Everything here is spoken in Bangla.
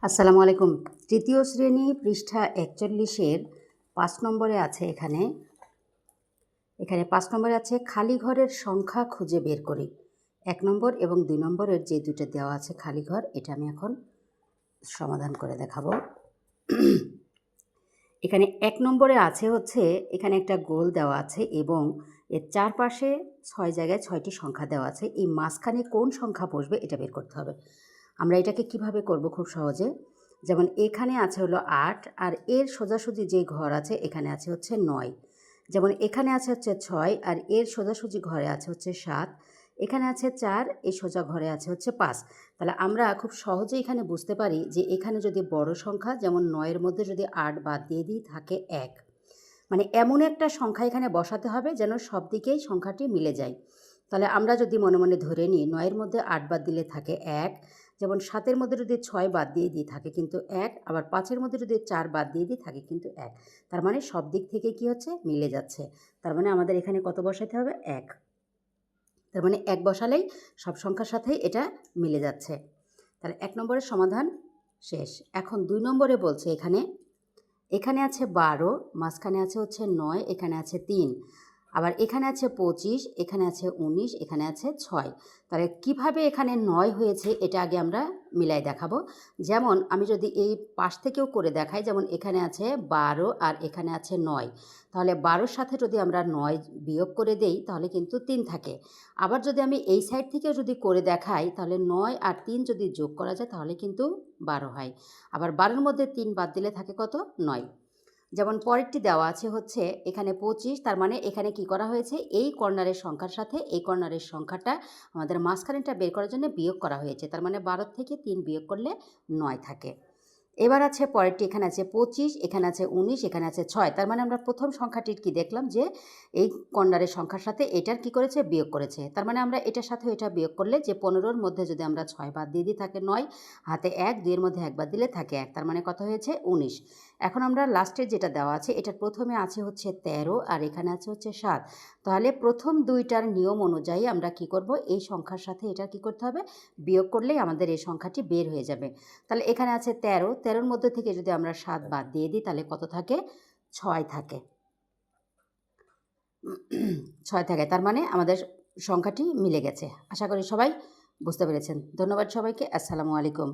আসসালামু আলাইকুম। তৃতীয় শ্রেণী পৃষ্ঠা ৪১-এর ৫ নম্বরে আছে এখানে ৫ নম্বরে আছে খালি ঘরের সংখ্যা খুঁজে বের করি। ১ নম্বর এবং ২ নম্বরের যে দুটো দেওয়া আছে খালি ঘর, এটা আমি এখন সমাধান করে দেখাবো। এখানে ১ নম্বরে আছে হচ্ছে এখানে একটা গোল দেওয়া আছে এবং এর চারপাশে ৬ জায়গায় ৬টি সংখ্যা দেওয়া আছে। এই মাঝখানে কোন সংখ্যা বসবে এটা বের করতে হবে। আমরা এটাকে কিভাবে করব খুব সহজে, যেমন এখানে আছে হলো ৮ আর এর সোজাসুজি যে ঘর আছে এখানে আছে হচ্ছে ৯। যেমন এখানে আছে হচ্ছে ৬ আর এর সোজাসুজি ঘরে আছে হচ্ছে ৭, এখানে আছে ৪, এই সোজা ঘরে আছে হচ্ছে ৫। তাহলে আমরা খুব সহজেই এখানে বুঝতে পারি যে এখানে যদি বড় সংখ্যা যেমন ৯-এর মধ্যে যদি ৮ বাদ দিয়ে দিই থাকে ১, মানে এমন একটা সংখ্যা এখানে বসাতে হবে যেন সব দিকেই সংখ্যাটি মিলে যায়। তাহলে আমরা যদি মনে মনে ধরে নিই ৯-এর মধ্যে ৮ বাদ দিলে থাকে ১, যেমন ৭-এর মধ্যে যদি ৬ বাদ দিয়ে দিই থাকে কিন্তু ১, আবার ৫-এর মধ্যে যদি ৪ বাদ দিয়ে দিই থাকে কিন্তু ১। তার মানে সব দিক থেকে কি হচ্ছে, মিলে যাচ্ছে। তার মানে আমাদের এখানে কত বসাতে হবে, ১। তার মানে ১ বসালেই সব সংখ্যার সাথেই এটা মিলে যাচ্ছে। তাহলে ১ নম্বরের সমাধান শেষ। এখন ২ নম্বরে বলছে এখানে আছে ১২, মাঝখানে আছে হচ্ছে ৯, এখানে আছে ৩, আবার এখানে আছে ২৫, এখানে আছে ১৯, এখানে আছে ৬। তাহলে কিভাবে এখানে ৯ হয়েছে এটা আগে আমরা মিলাই দেখাবো। যেমন আমি যদি এই পাশ থেকেও করে দেখাই, যেমন এখানে আছে ১২ আর এখানে আছে ৯, তাহলে ১২-র সাথে যদি আমরা ৯ বিয়োগ করে দেই তাহলে কিন্তু ৩ থাকে। আবার যদি আমি এই সাইড থেকেও যদি করে দেখাই তাহলে ৯ আর ৩ যদি যোগ করা যায় তাহলে কিন্তু ১২ হয়। আবার ১২-র মধ্যে ৩ বাদ দিলে থাকে কত, ৯। যেমন পরেরটি দেওয়া আছে হচ্ছে এখানে ২৫, তার মানে এখানে কি করা হয়েছে, এই কর্নারের সংখ্যার সাথে এই কর্নারের সংখ্যাটা আমাদের মাঝখানেটা বের করার জন্য বিয়োগ করা হয়েছে। তার মানে ১২ থেকে ৩ বিয়োগ করলে ৯ থাকে। এবার আছে পরেরটি, এখানে আছে ২৫, এখানে আছে ১৯, এখানে আছে ৬। তার মানে আমরা প্রথম সংখ্যাটির কি দেখলাম যে এই কর্নারের সংখ্যার সাথে এটার কি করেছে, বিয়োগ করেছে। তার মানে আমরা এটার সাথে এটা বিয়োগ করলে যে ১৫-র মধ্যে যদি আমরা ৬ বাদ দিয়ে দিই থাকে ৯, হাতে ১, ২-এর মধ্যে ১ বাদ দিলে থাকে ১, তার মানে কত হয়েছে, ১৯। এখন আমরা লাস্টের যেটা দেওয়া আছে এটার প্রথমে আছে হচ্ছে ১৩ আর এখানে আছে হচ্ছে ৭। তাহলে প্রথম দুইটার নিয়ম অনুযায়ী আমরা কি করব, এই সংখ্যার সাথে এটা কি করতে হবে, বিয়োগ করলেই আমাদের এই সংখ্যাটি বের হয়ে যাবে। তাহলে এখানে আছে ১৩, ১৩-র মধ্যে থেকে যদি আমরা ৭ বাদ দিয়ে দিই তাহলে কত থাকে, ৬ থাকে। ৬ থাকে, তার মানে আমাদের সংখ্যাটি মিলে গেছে। আশা করি সবাই বুঝতে পেরেছেন। ধন্যবাদ সবাইকে। আসসালামু আলাইকুম।